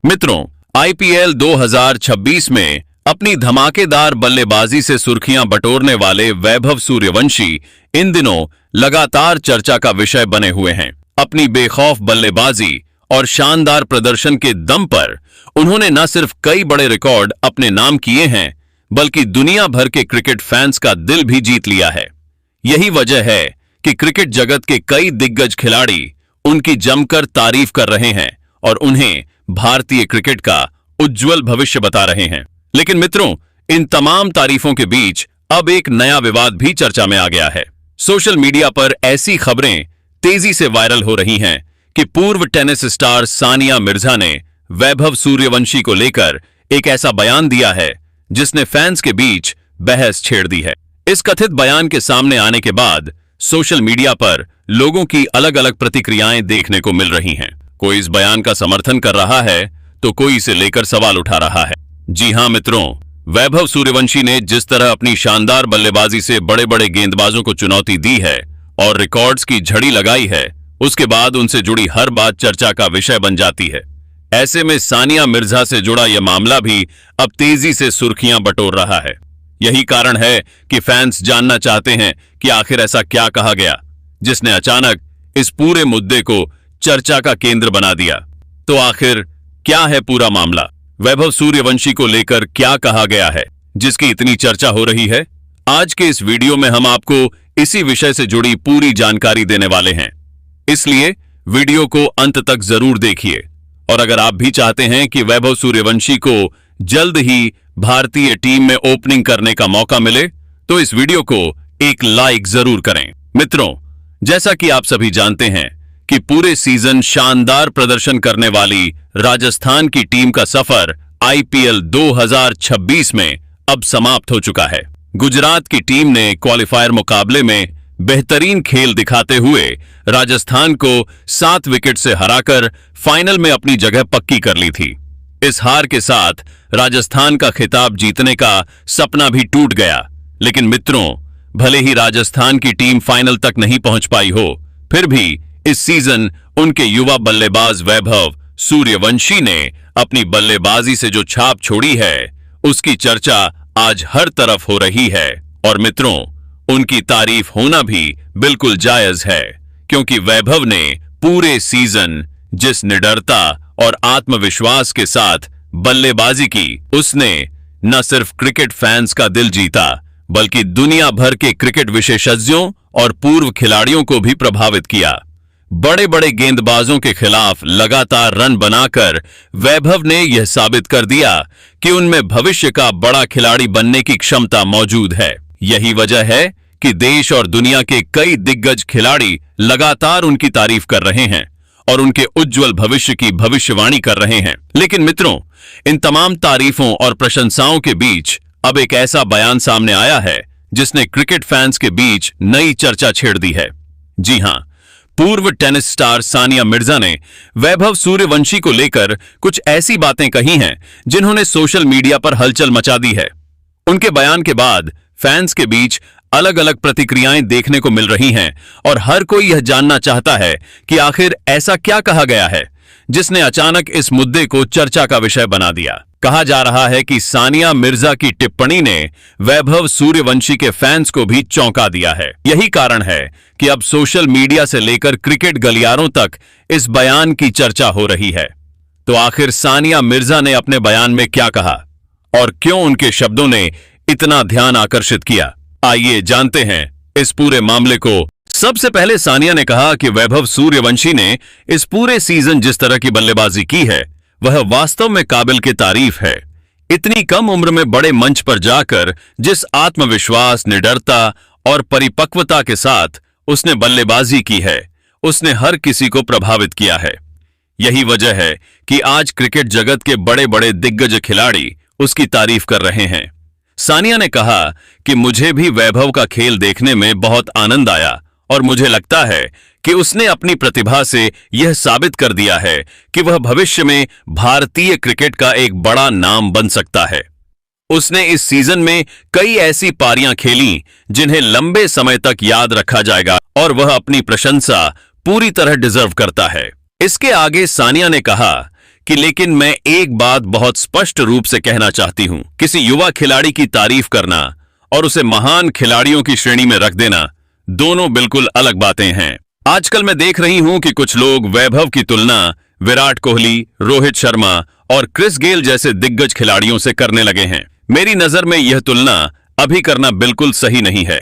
मित्रों, आईपीएल 2026 में अपनी धमाकेदार बल्लेबाजी से सुर्खियां बटोरने वाले वैभव सूर्यवंशी इन दिनों लगातार चर्चा का विषय बने हुए हैं। अपनी बेखौफ बल्लेबाजी और शानदार प्रदर्शन के दम पर उन्होंने न सिर्फ कई बड़े रिकॉर्ड अपने नाम किए हैं, बल्कि दुनिया भर के क्रिकेट फैंस का दिल भी जीत लिया है। यही वजह है कि क्रिकेट जगत के कई दिग्गज खिलाड़ी उनकी जमकर तारीफ कर रहे हैं और उन्हें भारतीय क्रिकेट का उज्जवल भविष्य बता रहे हैं। लेकिन मित्रों, इन तमाम तारीफों के बीच अब एक नया विवाद भी चर्चा में आ गया है। सोशल मीडिया पर ऐसी खबरें तेजी से वायरल हो रही हैं कि पूर्व टेनिस स्टार सानिया मिर्जा ने वैभव सूर्यवंशी को लेकर एक ऐसा बयान दिया है जिसने फैंस के बीच बहस छेड़ दी है। इस कथित बयान के सामने आने के बाद सोशल मीडिया पर लोगों की अलग अलग प्रतिक्रियाएं देखने को मिल रही हैं। कोई इस बयान का समर्थन कर रहा है तो कोई इसे लेकर सवाल उठा रहा है। जी हां मित्रों, वैभव सूर्यवंशी ने जिस तरह अपनी शानदार बल्लेबाजी से बड़े बड़े गेंदबाजों को चुनौती दी है और रिकॉर्ड्स की झड़ी लगाई है, उसके बाद उनसे जुड़ी हर बात चर्चा का विषय बन जाती है। ऐसे में सानिया मिर्जा से जुड़ा यह मामला भी अब तेजी से सुर्खियां बटोर रहा है। यही कारण है कि फैंस जानना चाहते हैं कि आखिर ऐसा क्या कहा गया जिसने अचानक इस पूरे मुद्दे को चर्चा का केंद्र बना दिया। तो आखिर क्या है पूरा मामला? वैभव सूर्यवंशी को लेकर क्या कहा गया है जिसकी इतनी चर्चा हो रही है? आज के इस वीडियो में हम आपको इसी विषय से जुड़ी पूरी जानकारी देने वाले हैं, इसलिए वीडियो को अंत तक जरूर देखिए। और अगर आप भी चाहते हैं कि वैभव सूर्यवंशी को जल्द ही भारतीय टीम में ओपनिंग करने का मौका मिले, तो इस वीडियो को एक लाइक जरूर करें। मित्रों, जैसा कि आप सभी जानते हैं कि पूरे सीजन शानदार प्रदर्शन करने वाली राजस्थान की टीम का सफर आईपीएल 2026 में अब समाप्त हो चुका है। गुजरात की टीम ने क्वालिफायर मुकाबले में बेहतरीन खेल दिखाते हुए राजस्थान को 7 विकेट से हराकर फाइनल में अपनी जगह पक्की कर ली थी। इस हार के साथ राजस्थान का खिताब जीतने का सपना भी टूट गया। लेकिन मित्रों, भले ही राजस्थान की टीम फाइनल तक नहीं पहुंच पाई हो, फिर भी इस सीजन उनके युवा बल्लेबाज वैभव सूर्यवंशी ने अपनी बल्लेबाजी से जो छाप छोड़ी है, उसकी चर्चा आज हर तरफ हो रही है। और मित्रों, उनकी तारीफ होना भी बिल्कुल जायज है, क्योंकि वैभव ने पूरे सीजन जिस निडरता और आत्मविश्वास के साथ बल्लेबाजी की, उसने न सिर्फ क्रिकेट फैंस का दिल जीता, बल्कि दुनिया भर के क्रिकेट विशेषज्ञों और पूर्व खिलाड़ियों को भी प्रभावित किया। बड़े बड़े गेंदबाजों के खिलाफ लगातार रन बनाकर वैभव ने यह साबित कर दिया कि उनमें भविष्य का बड़ा खिलाड़ी बनने की क्षमता मौजूद है। यही वजह है कि देश और दुनिया के कई दिग्गज खिलाड़ी लगातार उनकी तारीफ कर रहे हैं और उनके उज्जवल भविष्य की भविष्यवाणी कर रहे हैं। लेकिन मित्रों, इन तमाम तारीफों और प्रशंसाओं के बीच अब एक ऐसा बयान सामने आया है जिसने क्रिकेट फैंस के बीच नई चर्चा छेड़ दी है। जी हां, पूर्व टेनिस स्टार सानिया मिर्जा ने वैभव सूर्यवंशी को लेकर कुछ ऐसी बातें कही हैं जिन्होंने सोशल मीडिया पर हलचल मचा दी है। उनके बयान के बाद फैंस के बीच अलग अलग प्रतिक्रियाएं देखने को मिल रही हैं और हर कोई यह जानना चाहता है कि आखिर ऐसा क्या कहा गया है जिसने अचानक इस मुद्दे को चर्चा का विषय बना दिया। कहा जा रहा है कि सानिया मिर्जा की टिप्पणी ने वैभव सूर्यवंशी के फैंस को भी चौंका दिया है। यही कारण है कि अब सोशल मीडिया से लेकर क्रिकेट गलियारों तक इस बयान की चर्चा हो रही है। तो आखिर सानिया मिर्जा ने अपने बयान में क्या कहा और क्यों उनके शब्दों ने इतना ध्यान आकर्षित किया? आइए जानते हैं इस पूरे मामले को। सबसे पहले सानिया ने कहा कि वैभव सूर्यवंशी ने इस पूरे सीजन जिस तरह की बल्लेबाजी की है, वह वास्तव में काबिल की तारीफ है। इतनी कम उम्र में बड़े मंच पर जाकर जिस आत्मविश्वास, निडरता और परिपक्वता के साथ उसने बल्लेबाजी की है, उसने हर किसी को प्रभावित किया है। यही वजह है कि आज क्रिकेट जगत के बड़े बड़े दिग्गज खिलाड़ी उसकी तारीफ कर रहे हैं। सानिया ने कहा कि मुझे भी वैभव का खेल देखने में बहुत आनंद आया और मुझे लगता है कि उसने अपनी प्रतिभा से यह साबित कर दिया है कि वह भविष्य में भारतीय क्रिकेट का एक बड़ा नाम बन सकता है। उसने इस सीजन में कई ऐसी पारियां खेली जिन्हें लंबे समय तक याद रखा जाएगा और वह अपनी प्रशंसा पूरी तरह डिजर्व करता है। इसके आगे सानिया ने कहा कि लेकिन मैं एक बात बहुत स्पष्ट रूप से कहना चाहती हूं, किसी युवा खिलाड़ी की तारीफ करना और उसे महान खिलाड़ियों की श्रेणी में रख देना दोनों बिल्कुल अलग बातें हैं। आजकल मैं देख रही हूं कि कुछ लोग वैभव की तुलना विराट कोहली, रोहित शर्मा और क्रिस गेल जैसे दिग्गज खिलाड़ियों से करने लगे हैं। मेरी नजर में यह तुलना अभी करना बिल्कुल सही नहीं है।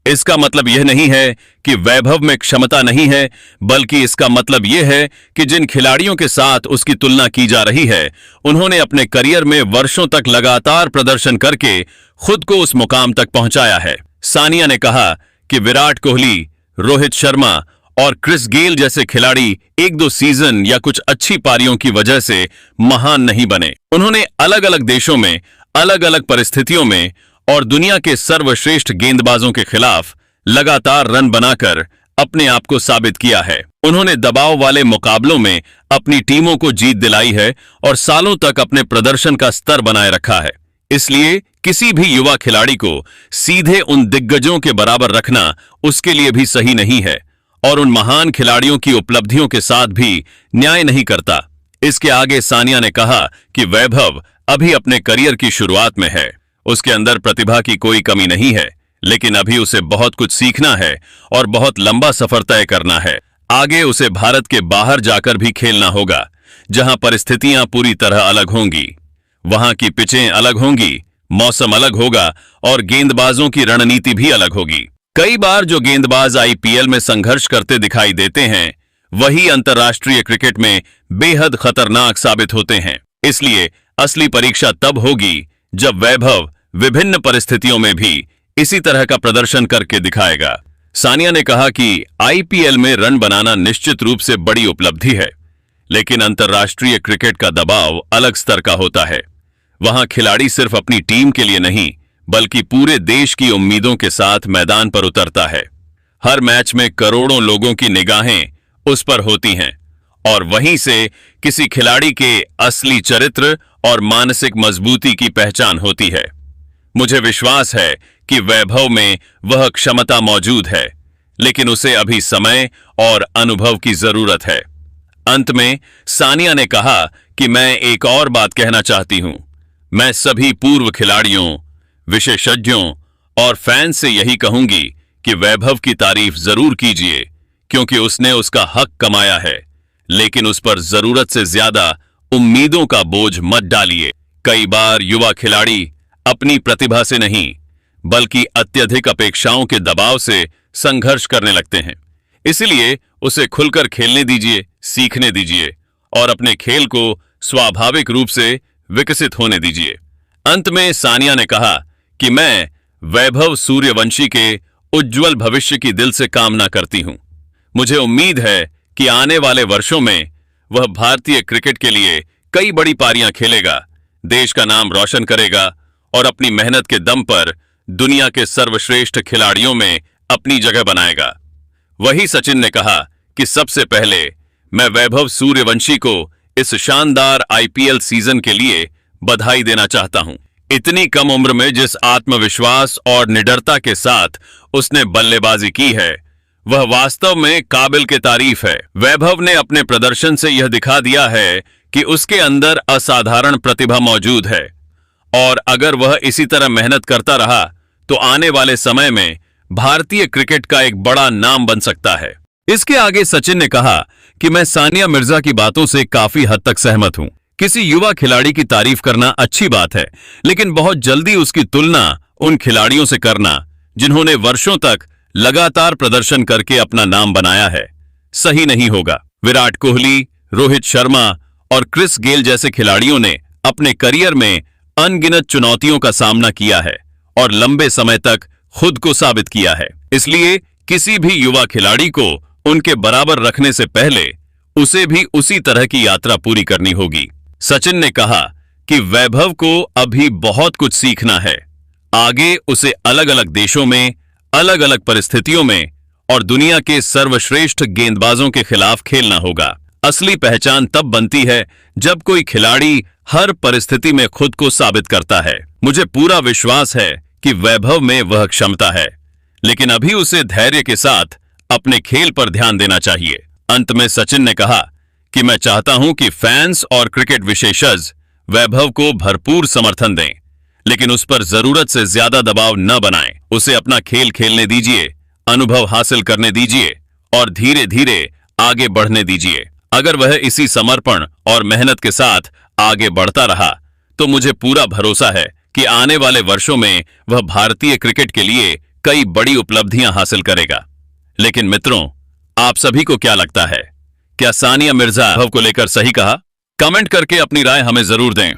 इसका मतलब यह नहीं है कि वैभव में क्षमता नहीं है, बल्कि इसका मतलब यह है कि जिन खिलाड़ियों के साथ उसकी तुलना की जा रही है, उन्होंने अपने करियर में वर्षों तक लगातार प्रदर्शन करके खुद को उस मुकाम तक पहुंचाया है। सानिया ने कहा कि विराट कोहली, रोहित शर्मा और क्रिस गेल जैसे खिलाड़ी एक दो सीजन या कुछ अच्छी पारियों की वजह से महान नहीं बने। उन्होंने अलग अलग देशों में, अलग अलग परिस्थितियों में और दुनिया के सर्वश्रेष्ठ गेंदबाजों के खिलाफ लगातार रन बनाकर अपने आप को साबित किया है। उन्होंने दबाव वाले मुकाबलों में अपनी टीमों को जीत दिलाई है और सालों तक अपने प्रदर्शन का स्तर बनाए रखा है। इसलिए किसी भी युवा खिलाड़ी को सीधे उन दिग्गजों के बराबर रखना उसके लिए भी सही नहीं है और उन महान खिलाड़ियों की उपलब्धियों के साथ भी न्याय नहीं करता। इसके आगे सानिया ने कहा कि वैभव अभी अपने करियर की शुरुआत में है। उसके अंदर प्रतिभा की कोई कमी नहीं है, लेकिन अभी उसे बहुत कुछ सीखना है और बहुत लंबा सफर तय करना है। आगे उसे भारत के बाहर जाकर भी खेलना होगा, जहां परिस्थितियां पूरी तरह अलग होंगी। वहां की पिचें अलग होंगी, मौसम अलग होगा और गेंदबाजों की रणनीति भी अलग होगी। कई बार जो गेंदबाज आईपीएल में संघर्ष करते दिखाई देते हैं, वही अंतर्राष्ट्रीय क्रिकेट में बेहद खतरनाक साबित होते हैं। इसलिए असली परीक्षा तब होगी जब वैभव विभिन्न परिस्थितियों में भी इसी तरह का प्रदर्शन करके दिखाएगा। सानिया ने कहा कि आईपीएल में रन बनाना निश्चित रूप से बड़ी उपलब्धि है, लेकिन अंतर्राष्ट्रीय क्रिकेट का दबाव अलग स्तर का होता है। वहां खिलाड़ी सिर्फ अपनी टीम के लिए नहीं, बल्कि पूरे देश की उम्मीदों के साथ मैदान पर उतरता है। हर मैच में करोड़ों लोगों की निगाहें उस पर होती हैं और वहीं से किसी खिलाड़ी के असली चरित्र और मानसिक मजबूती की पहचान होती है। मुझे विश्वास है कि वैभव में वह क्षमता मौजूद है, लेकिन उसे अभी समय और अनुभव की जरूरत है। अंत में सानिया ने कहा कि मैं एक और बात कहना चाहती हूं। मैं सभी पूर्व खिलाड़ियों, विशेषज्ञों और फैंस से यही कहूंगी कि वैभव की तारीफ जरूर कीजिए, क्योंकि उसने उसका हक कमाया है, लेकिन उस पर जरूरत से ज्यादा उम्मीदों का बोझ मत डालिए। कई बार युवा खिलाड़ी अपनी प्रतिभा से नहीं, बल्कि अत्यधिक अपेक्षाओं के दबाव से संघर्ष करने लगते हैं। इसलिए उसे खुलकर खेलने दीजिए, सीखने दीजिए और अपने खेल को स्वाभाविक रूप से विकसित होने दीजिए। अंत में सानिया ने कहा कि मैं वैभव सूर्यवंशी के उज्जवल भविष्य की दिल से कामना करती हूं। मुझे उम्मीद है कि आने वाले वर्षों में वह भारतीय क्रिकेट के लिए कई बड़ी पारियां खेलेगा, देश का नाम रोशन करेगा और अपनी मेहनत के दम पर दुनिया के सर्वश्रेष्ठ खिलाड़ियों में अपनी जगह बनाएगा। वही सचिन ने कहा कि सबसे पहले मैं वैभव सूर्यवंशी को इस शानदार आईपीएल सीजन के लिए बधाई देना चाहता हूं। इतनी कम उम्र में जिस आत्मविश्वास और निडरता के साथ उसने बल्लेबाजी की है, वह वास्तव में काबिल के तारीफ है। वैभव ने अपने प्रदर्शन से यह दिखा दिया है कि उसके अंदर असाधारण प्रतिभा मौजूद है और अगर वह इसी तरह मेहनत करता रहा तो आने वाले समय में भारतीय क्रिकेट का एक बड़ा नाम बन सकता है। इसके आगे सचिन ने कहा कि मैं सानिया मिर्जा की बातों से काफी हद तक सहमत हूं। किसी युवा खिलाड़ी की तारीफ करना अच्छी बात है, लेकिन बहुत जल्दी उसकी तुलना उन खिलाड़ियों से करना जिन्होंने वर्षों तक लगातार प्रदर्शन करके अपना नाम बनाया है, सही नहीं होगा। विराट कोहली, रोहित शर्मा और क्रिस गेल जैसे खिलाड़ियों ने अपने करियर में अनगिनत चुनौतियों का सामना किया है और लंबे समय तक खुद को साबित किया है। इसलिए किसी भी युवा खिलाड़ी को उनके बराबर रखने से पहले उसे भी उसी तरह की यात्रा पूरी करनी होगी। सचिन ने कहा कि वैभव को अभी बहुत कुछ सीखना है। आगे उसे अलग अलग देशों में, अलग अलग परिस्थितियों में और दुनिया के सर्वश्रेष्ठ गेंदबाजों के खिलाफ खेलना होगा। असली पहचान तब बनती है जब कोई खिलाड़ी हर परिस्थिति में खुद को साबित करता है। मुझे पूरा विश्वास है कि वैभव में वह क्षमता है, लेकिन अभी उसे धैर्य के साथ अपने खेल पर ध्यान देना चाहिए। अंत में सचिन ने कहा कि मैं चाहता हूं कि फैंस और क्रिकेट विशेषज्ञ वैभव को भरपूर समर्थन दें, लेकिन उस पर जरूरत से ज्यादा दबाव न बनाएं। उसे अपना खेल खेलने दीजिए, अनुभव हासिल करने दीजिए और धीरे धीरे आगे बढ़ने दीजिए। अगर वह इसी समर्पण और मेहनत के साथ आगे बढ़ता रहा तो मुझे पूरा भरोसा है कि आने वाले वर्षों में वह भारतीय क्रिकेट के लिए कई बड़ी उपलब्धियां हासिल करेगा। लेकिन मित्रों, आप सभी को क्या लगता है? क्या सानिया मिर्जा वैभव को लेकर सही कहा? कमेंट करके अपनी राय हमें जरूर दें।